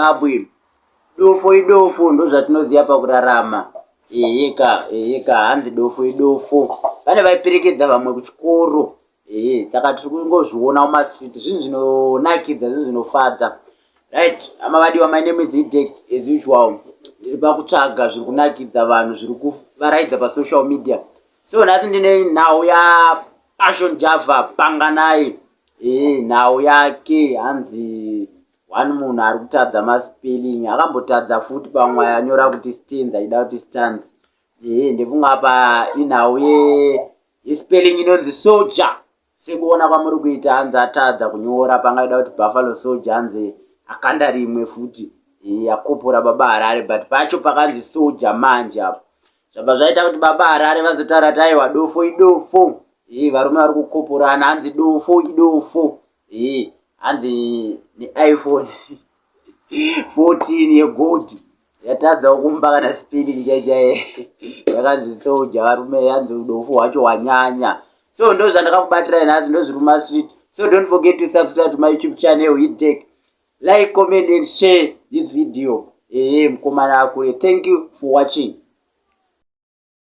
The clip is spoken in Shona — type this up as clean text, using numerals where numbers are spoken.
Zimbabwe. Dofo ndo zvatinoziva pakurarama. Yeka hanzi dofo. Vane vaiperekedza vamwe kuchikoro. Saka tiri kungozviona mumastreet, zvinhu zvinonakidza, zvinhu zvinofadza. Right, amavadiwa, my name is Hidek as usual. Ndiri pakutsvaga zviri kunakidza vanhu, zviri kuvaraidza pasocial media. So nhasi ndine nhau yaPassion Java Panganai. Nhau yake hanzi one munhu ari kutadza maspelling, akambotadza futi pamwe anyora kuti stands aida kuti stands. Ndefunga apa inhau yespelling inonzi soldier. Sekuona kwamuri kuita hanzi atadza kunyora, pangaida kuti Buffalo Soldier hanzi akanda rimwe futi yakopora Baba Harare, but pacho pakanzi soldier manje apo. Zvabva zvaita kuti Baba Harare vazotaura kuti aiwa dofo idofo. Varume vari kukoporana, hanzi dofo idofo. Hanzi iPhone 14 yegold yatadzawo kumba kana spelling jajaye yakanzi soldier, varume hanzi dofo wacho wanyanya. So ndo zvandakakubatira nhasi, ndo zviri mumastreet. So don't forget to subscribe to my YouTube channel Hidek. Like, comment and share this video. Mkomana akure. Thank you for watching.